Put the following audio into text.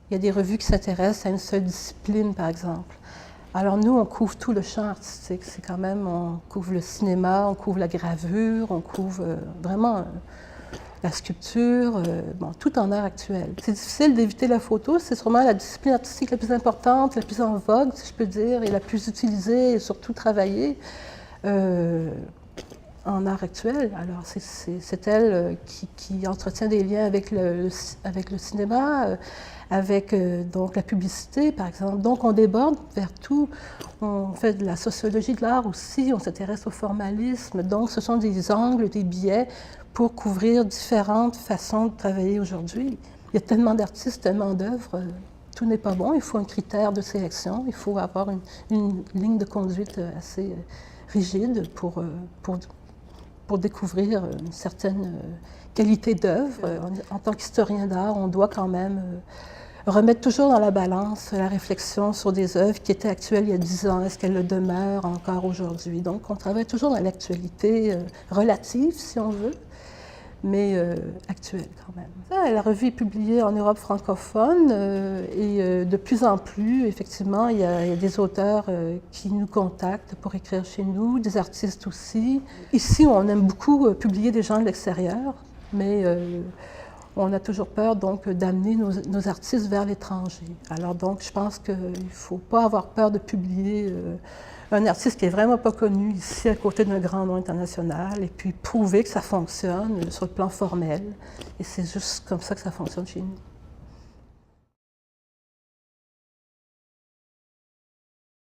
Il y a des revues qui s'intéressent à une seule discipline, par exemple. Alors nous, on couvre tout le champ artistique. C'est quand même, on couvre le cinéma, on couvre la gravure, on couvre vraiment la sculpture, bon, tout en art actuel. C'est difficile d'éviter la photo, c'est sûrement la discipline artistique la plus importante, la plus en vogue, si je peux dire, et la plus utilisée et surtout travaillée en art actuel. Alors c'est elle qui entretient des liens avec le cinéma, avec donc la publicité, par exemple. Donc on déborde vers tout. On fait de la sociologie de l'art aussi, on s'intéresse au formalisme. Donc ce sont des angles, des biais pour couvrir différentes façons de travailler aujourd'hui. Il y a tellement d'artistes, tellement d'œuvres, tout n'est pas bon. Il faut un critère de sélection, il faut avoir une ligne de conduite assez rigide pour découvrir une certaine qualité d'œuvre. En tant qu'historien d'art, on doit quand même remettre toujours dans la balance la réflexion sur des œuvres qui étaient actuelles il y a 10 ans. Est-ce qu'elles le demeurent encore aujourd'hui? Donc, on travaille toujours dans l'actualité relative, si on veut, mais actuelle quand même. La revue est publiée en Europe francophone et de plus en plus, effectivement, il y a des auteurs qui nous contactent pour écrire chez nous, des artistes aussi. Ici, on aime beaucoup publier des gens de l'extérieur, mais on a toujours peur donc d'amener nos artistes vers l'étranger. Alors donc, je pense qu'il ne faut pas avoir peur de publier un artiste qui n'est vraiment pas connu ici à côté d'un grand nom international et puis prouver que ça fonctionne sur le plan formel. Et c'est juste comme ça que ça fonctionne chez nous.